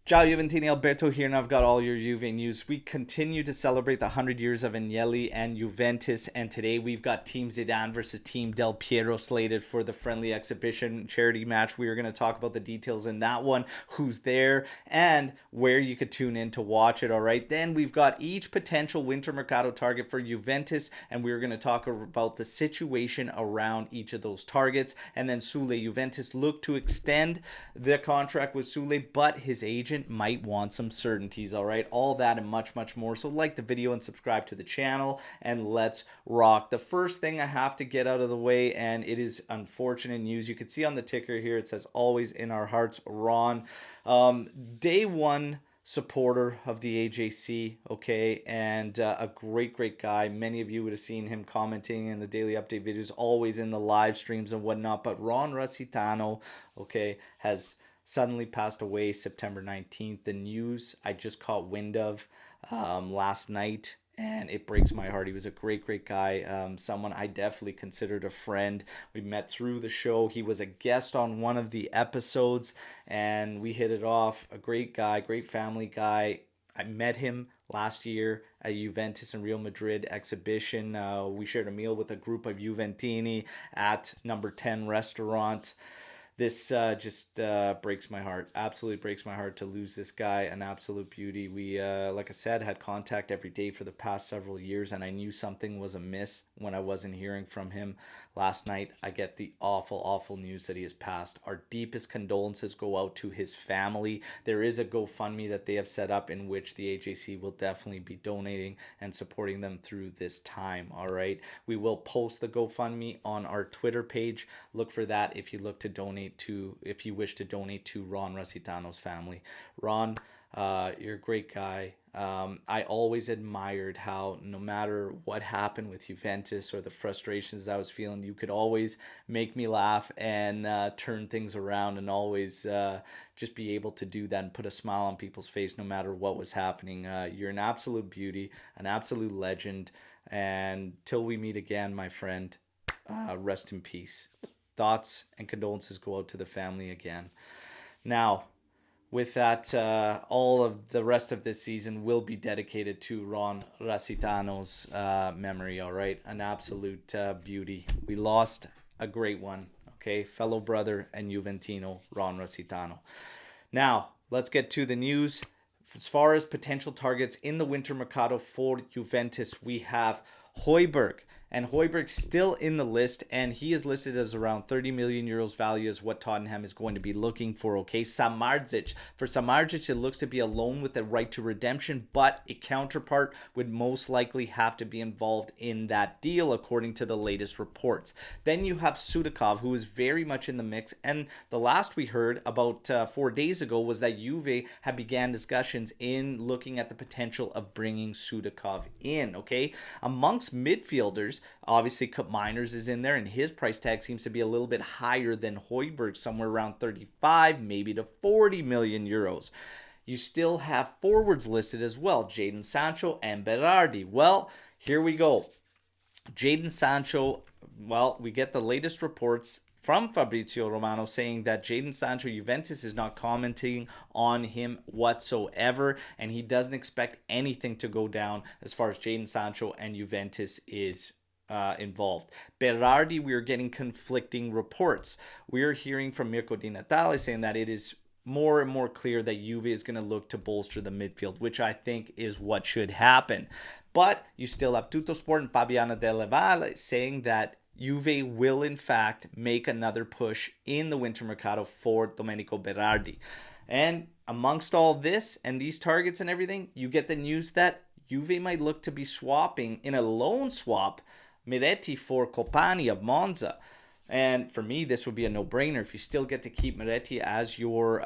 Ciao Juventini, Alberto here, and I've got all your Juve news. We continue to celebrate the 100 years of Agnelli and Juventus, and today we've got Team Zidane versus Team Del Piero slated for the friendly exhibition charity match. We are going to talk about the details in that one, who's there, and where you could tune in to watch it, all right? Then we've got each potential winter mercado target for Juventus, and we're going to talk about the situation around each of those targets. And then Soule, Juventus look to extend the contract with Soule, but his agent might want some certainties, all right? All that and much, much more. So like the video and subscribe to the channel, and let's rock. The first thing I have to get out of the way, and it is unfortunate news. You can see on the ticker here, it says always in our hearts, Ron. Day one supporter of the AJC, okay, and a great guy. Many of you would have seen him commenting in the daily update videos, always in the live streams and whatnot. But Ron Rusitano, okay, has suddenly passed away September 19th. The news I just caught wind of last night, and it breaks my heart. He was a great guy, someone I definitely considered a friend. We met through the show. He was a guest on one of the episodes, and we hit it off. A great guy, great family guy. I met him last year at Juventus and Real Madrid exhibition. We shared a meal with a group of Juventini at number 10 restaurant. This just breaks my heart. Absolutely breaks my heart to lose this guy. An absolute beauty. We, like I said, had contact every day for the past several years, and I knew something was amiss when I wasn't hearing from him. Last night, I get the awful news that he has passed. Our deepest condolences go out to his family. There is a GoFundMe that they have set up in which the AJC will definitely be donating and supporting them through this time, all right? We will post the GoFundMe on our Twitter page. Look for that if you wish to donate to Ron Rusitano's family. Ron, you're a great guy. I always admired how no matter what happened with Juventus or the frustrations that I was feeling, you could always make me laugh and turn things around, and always just be able to do that and put a smile on people's face no matter what was happening. You're an absolute beauty, an absolute legend, and till we meet again, my friend, rest in peace. Thoughts and condolences go out to the family again. Now, with that, all of the rest of this season will be dedicated to Ron Rusitano's memory, all right? An absolute beauty. We lost a great one, okay? Fellow brother and Juventino, Ron Rusitano. Now, let's get to the news. As far as potential targets in the winter mercado for Juventus, we have Højbjerg, and Højbjerg's still in the list, and he is listed as around 30 million euros value is what Tottenham is going to be looking for, okay? Samardzic. For Samardzic, it looks to be a loan with a right to redemption, but a counterpart would most likely have to be involved in that deal, according to the latest reports. Then you have Sudakov, who is very much in the mix, and the last we heard about 4 days ago was that Juve had began discussions in looking at the potential of bringing Sudakov in, okay? Amongst midfielders, obviously Cup Miners is in there, and his price tag seems to be a little bit higher than Højbjerg, somewhere around 35, maybe to 40 million euros. You still have forwards listed as well, JADON Sancho and Berardi. Well, here we go. JADON Sancho, well, we get the latest reports from Fabrizio Romano saying that JADON Sancho, Juventus is not commenting on him whatsoever, and he doesn't expect anything to go down as far as JADON Sancho and Juventus is involved. Berardi, we are getting conflicting reports. We are hearing from Mirko Di Natale saying that it is more and more clear that Juve is going to look to bolster the midfield, which I think is what should happen. But you still have Tuttosport and Fabiana Delle Valle saying that Juve will in fact make another push in the winter mercado for Domenico Berardi. And amongst all this and these targets and everything, you get the news that Juve might look to be swapping in a loan swap Miretti for Copani of Monza. And for me, this would be a no-brainer. If you still get to keep Miretti as your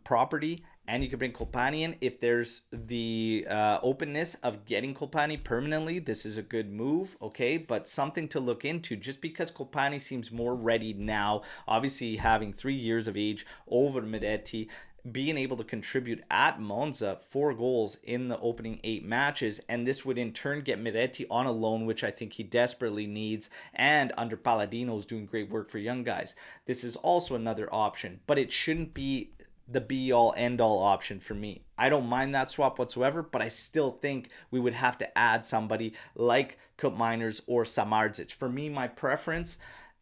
property, and you can bring Copani in, if there's the openness of getting Copani permanently, this is a good move, okay? But something to look into, just because Copani seems more ready now, obviously having 3 years of age over Miretti, being able to contribute at Monza 4 goals in the opening 8 matches, and this would in turn get Miretti on a loan, which I think he desperately needs, and under Palladino's doing great work for young guys. This is also another option, but it shouldn't be the be-all, end-all option for me. I don't mind that swap whatsoever, but I still think we would have to add somebody like Cup Miners or Samardzic. For me, my preference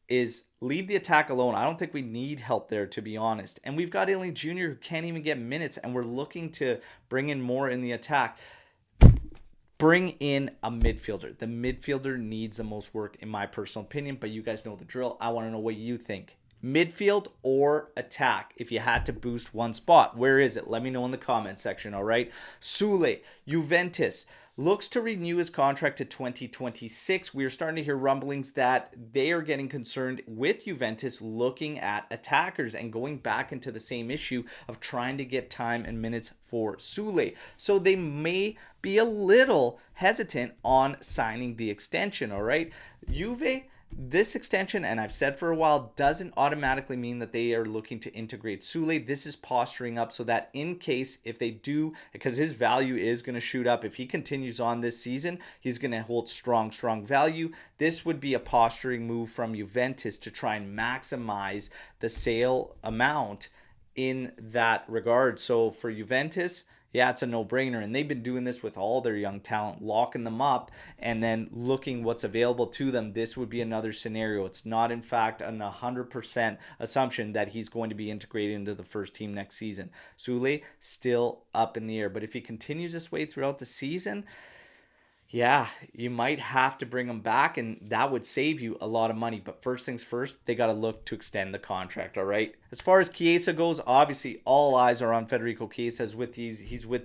is leave the attack alone. I don't think we need help there, to be honest. And we've got Ailing Jr. who can't even get minutes, and we're looking to bring in more in the attack. Bring in a midfielder. The midfielder needs the most work, in my personal opinion, but you guys know the drill. I want to know what you think. Midfield or attack if you had to boost one spot? Where is it? Let me know in the comment section, all right? Soule, Juventus, looks to renew his contract to 2026. We are starting to hear rumblings that they are getting concerned with Juventus looking at attackers and going back into the same issue of trying to get time and minutes for Soule. So they may be a little hesitant on signing the extension, all right? Juve, this extension, and I've said for a while, doesn't automatically mean that they are looking to integrate Soule. This is posturing up so that in case if they do, because his value is going to shoot up. If he continues on this season, he's going to hold strong value. This would be a posturing move from Juventus to try and maximize the sale amount in that regard. So for Juventus, yeah, it's a no-brainer, and they've been doing this with all their young talent, locking them up and then looking what's available to them. This would be another scenario. It's not, in fact, an 100% assumption that he's going to be integrated into the first team next season. Soule, still up in the air, but if he continues this way throughout the season, yeah, you might have to bring him back, and that would save you a lot of money. But first things first, they got to look to extend the contract, all right? As far as Chiesa goes, obviously all eyes are on Federico Chiesa. He's with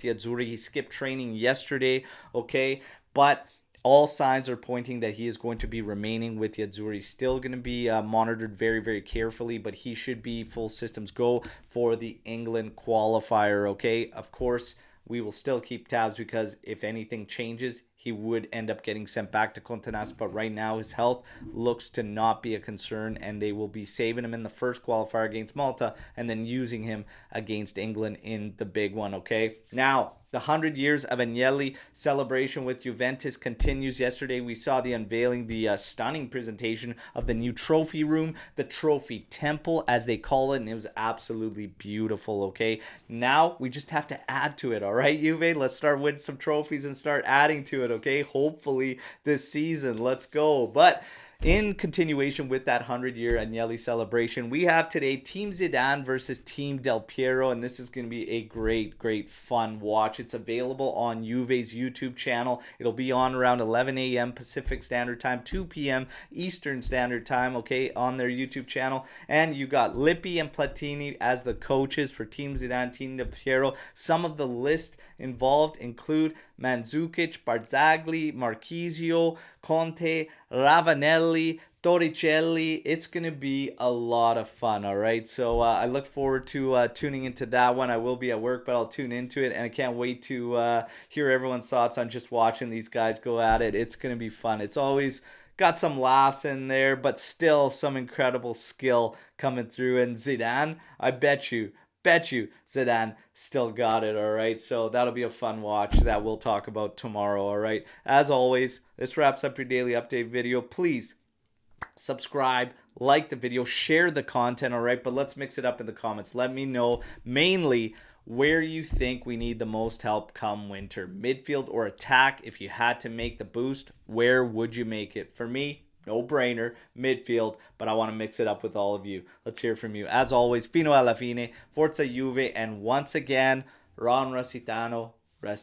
the Azzurri. He skipped training yesterday, okay? But all signs are pointing that he is going to be remaining with the Azzurri. Still going to be monitored very carefully, but he should be full systems go for the England qualifier, okay? Of course, we will still keep tabs because if anything changes, he would end up getting sent back to Contenas, but right now his health looks to not be a concern, and they will be saving him in the first qualifier against Malta and then using him against England in the big one, okay? Now, the 100 years of Agnelli celebration with Juventus continues. Yesterday, we saw the unveiling, the stunning presentation of the new trophy room, the trophy temple, as they call it, and it was absolutely beautiful, okay? Now, we just have to add to it, all right, Juve? Let's start winning some trophies and start adding to it, okay? Hopefully this season. Let's go. But in continuation with that 100-year Agnelli celebration, we have today Team Zidane versus Team Del Piero, and this is going to be a great fun watch. It's available on Juve's YouTube channel. It'll be on around 11 a.m. Pacific Standard Time, 2 p.m. Eastern Standard Time, okay, on their YouTube channel. And you got Lippi and Platini as the coaches for Team Zidane, Team Del Piero. Some of the list involved include Mandzukic, Barzagli, Marchisio, Conte, Ravanelli, Torricelli. It's going to be a lot of fun, all right? So I look forward to tuning into that one. I will be at work, but I'll tune into it, and I can't wait to hear everyone's thoughts on just watching these guys go at it. It's going to be fun. It's always got some laughs in there, but still some incredible skill coming through. And Zidane, I bet you Zidane still got it, all right? So that'll be a fun watch that we'll talk about tomorrow, all right? As always, this wraps up your daily update video. Please subscribe, like the video, share the content, all right? But let's mix it up in the comments. Let me know mainly where you think we need the most help come winter. Midfield or attack? If you had to make the boost, where would you make it? For me, no-brainer, midfield, but I want to mix it up with all of you. Let's hear from you. As always, fino alla fine, forza Juve, and once again, Ron Rossitano,